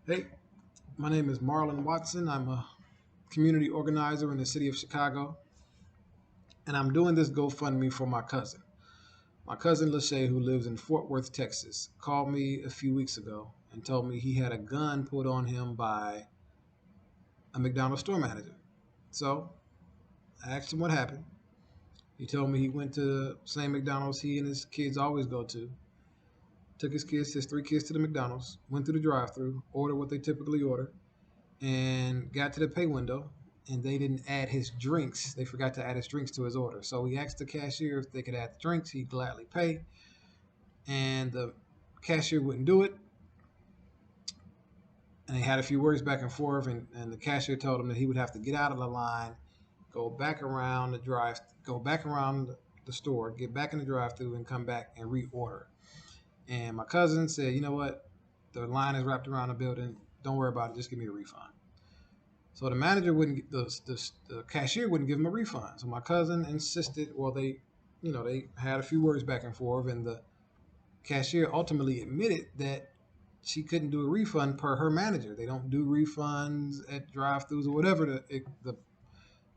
Hey, my name is Marlon Watson. I'm a community organizer in the city of Chicago, and I'm doing this GoFundMe for my cousin. My cousin Lachey, who lives in Fort Worth, Texas, called me a few weeks ago and told me he had a gun put on him by a McDonald's store manager. So I asked him what happened. He told me he went to the same McDonald's he and his kids always go to. Took his three kids to the McDonald's, went through the drive-through, ordered what they typically order, and got to the pay window, and they didn't add his drinks. They forgot to add his drinks to his order. So he asked the cashier if they could add the drinks. He'd gladly pay, and the cashier wouldn't do it. And they had a few words back and forth, and the cashier told him that he would have to get out of the line, go back around the store, get back in the drive-through, and come back and reorder. And my cousin said, "You know what? The line is wrapped around the building. Don't worry about it. Just give me a refund." So the manager wouldn't, the cashier wouldn't give him a refund. So my cousin insisted. Well, they had a few words back and forth, and the cashier ultimately admitted that she couldn't do a refund per her manager. They don't do refunds at drive-throughs or whatever the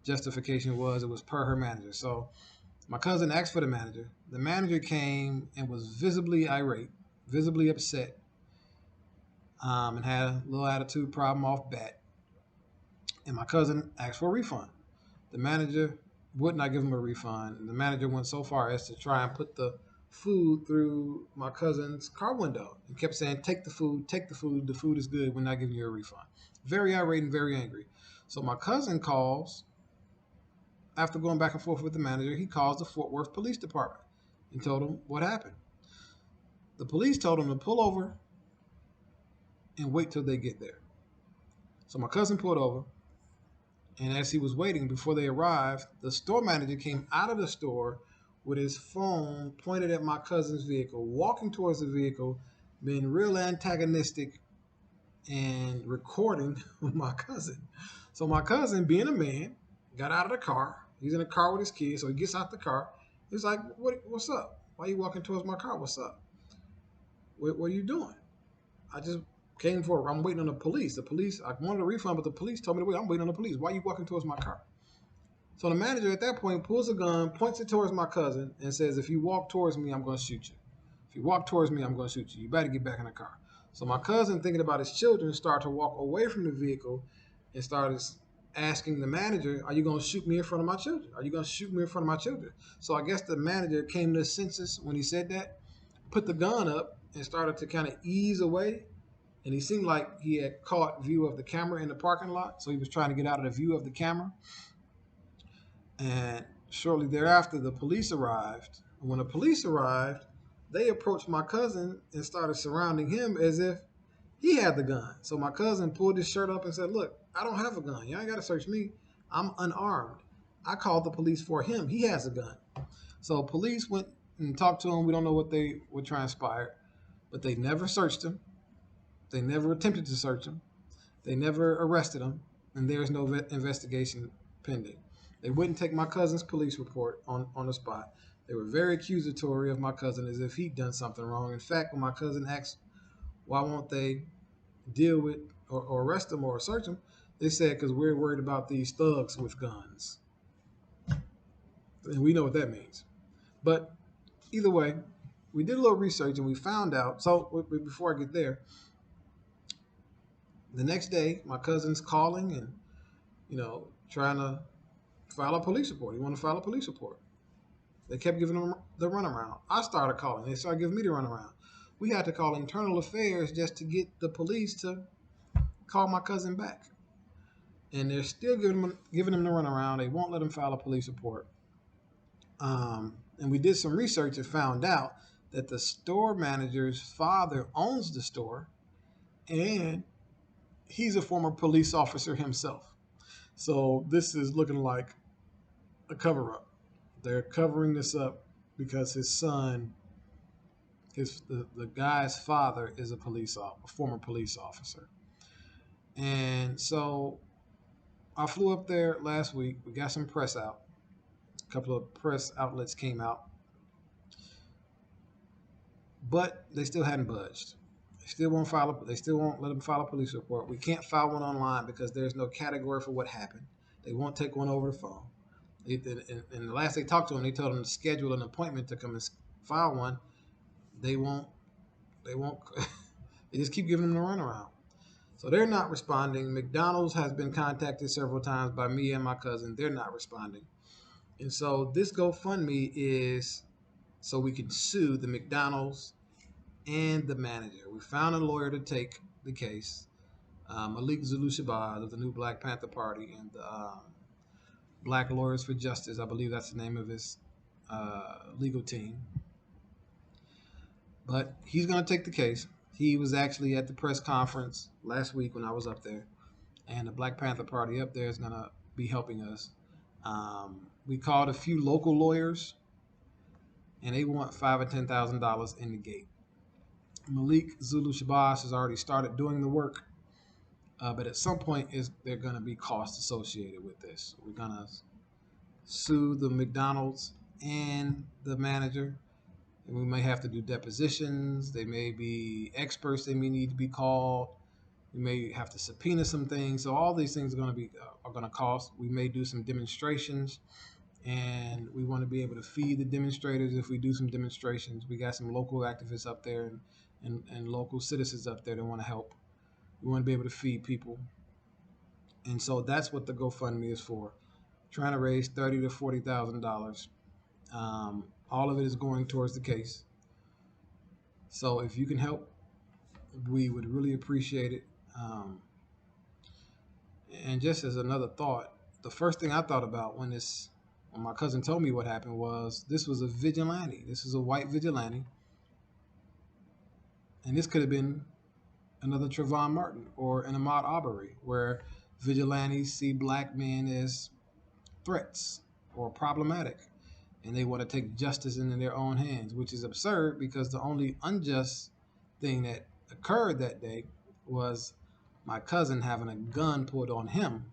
justification was. It was per her manager. So my cousin asked for the manager. The manager came and was visibly irate, visibly upset, and had a little attitude problem off bat. And my cousin asked for a refund. The manager would not give him a refund. And the manager went so far as to try and put the food through my cousin's car window and kept saying, "Take the food, take the food is good, we're not giving you a refund." Very irate and very angry. So my cousin calls, after going back and forth with the manager, he calls the Fort Worth Police Department and told them what happened. The police told him to pull over and wait till they get there. So my cousin pulled over, and as he was waiting before they arrived, the store manager came out of the store with his phone pointed at my cousin's vehicle, walking towards the vehicle, being real antagonistic and recording my cousin. So my cousin, being a man, got out of the car. He's in a car with his kids, so he gets out the car. He's like, "What's up? Why are you walking towards my car? What's up? What are you doing?" "I just came for. I'm waiting on the police. The police. I wanted a refund, but the police told me to wait. I'm waiting on the police. Why are you walking towards my car?" So the manager at that point pulls a gun, points it towards my cousin, and says, "If you walk towards me, I'm going to shoot you. If you walk towards me, I'm going to shoot you. You better get back in the car." So my cousin, thinking about his children, started to walk away from the vehicle and started asking the manager, "Are you going to shoot me in front of my children? Are you going to shoot me in front of my children?" So I guess the manager came to his senses when he said that, put the gun up, and started to kind of ease away. And he seemed like he had caught view of the camera in the parking lot, so he was trying to get out of the view of the camera. And shortly thereafter, the police arrived. And when the police arrived, they approached my cousin and started surrounding him as if he had the gun. So my cousin pulled his shirt up and said, "Look, I don't have a gun. You ain't got to search me. I'm unarmed. I called the police for him. He has a gun." So police went and talked to him. We don't know what transpired, but they never searched him. They never attempted to search him. They never arrested him, and there is no investigation pending. They wouldn't take my cousin's police report on the spot. They were very accusatory of my cousin as if he'd done something wrong. In fact, when my cousin asked why won't they deal with or arrest him or search him, they said because we're worried about these thugs with guns. And we know what that means. But either way, we did a little research and we found out. So before I get there, the next day, my cousin's calling and trying to file a police report. He wanted to file a police report. They kept giving him the runaround. I started calling. They started giving me the runaround. We had to call internal affairs just to get the police to call my cousin back. And they're still giving him the runaround. They won't let him file a police report. And we did some research and found out that the store manager's father owns the store, and he's a former police officer himself. So this is looking like a cover up. They're covering this up because his son, the guy's father, is a former police officer. And so I flew up there last week. We got some press out. A couple of press outlets came out, but they still hadn't budged. They still won't let them file a police report. We can't file one online because there's no category for what happened. They won't take one over the phone. And the last they talked to them, they told them to schedule an appointment to come and file one. They won't. They won't. They just keep giving them the runaround. So they're not responding. McDonald's has been contacted several times by me and my cousin. They're not responding. And so this GoFundMe is so we can sue the McDonald's and the manager. We found a lawyer to take the case, Malik Zulu Shabazz of the New Black Panther Party and the Black Lawyers for Justice. I believe that's the name of his legal team. But he's going to take the case. He was actually at the press conference last week when I was up there, and the Black Panther Party up there is going to be helping us. We called a few local lawyers, and they want $5,000 or $10,000 in the gate. Malik Zulu Shabazz has already started doing the work, but at some point there going to be costs associated with this. We're going to sue the McDonald's and the manager. And we may have to do depositions. They may be experts. They may need to be called. We may have to subpoena some things. So all these things are going to cost. We may do some demonstrations, and we want to be able to feed the demonstrators if we do some demonstrations. We got some local activists up there and local citizens up there that want to help. We want to be able to feed people, and so that's what the GoFundMe is for. Trying to raise $30,000 to $40,000. All of it is going towards the case. So if you can help, we would really appreciate it. And just as another thought, the first thing I thought about when my cousin told me what happened was this was a vigilante. This is a white vigilante. And this could have been another Trayvon Martin or an Ahmad Arburey, where vigilantes see black men as threats or problematic, and they want to take justice into their own hands, which is absurd because the only unjust thing that occurred that day was my cousin having a gun pulled on him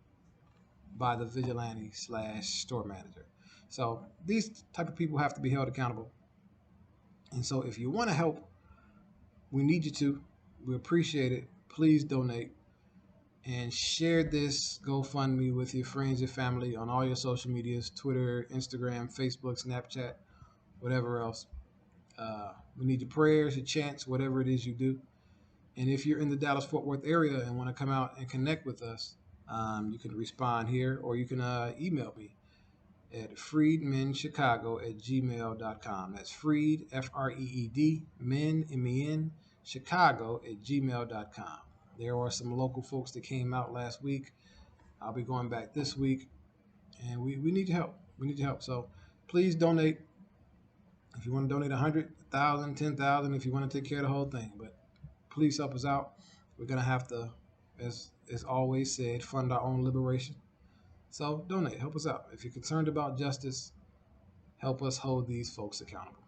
by the vigilante / store manager. So these type of people have to be held accountable. And so if you want to help, we need you to. We appreciate it. Please donate and share this GoFundMe with your friends, your family, on all your social medias, Twitter, Instagram, Facebook, Snapchat, whatever else. We need your prayers, your chants, whatever it is you do. And if you're in the Dallas-Fort Worth area and want to come out and connect with us, you can respond here, or you can email me at freedmenchicago@gmail.com. That's Freed, F-R-E-E-D, men, M-E-N, Chicago@gmail.com. There are some local folks that came out last week. I'll be going back this week, and we need your help. We need your help. So please donate. If you want to donate 100, 1,000, 10,000, if you want to take care of the whole thing, but please help us out. We're gonna have to, as always said, fund our own liberation. So donate, help us out. If you're concerned about justice, help us hold these folks accountable.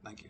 Thank you.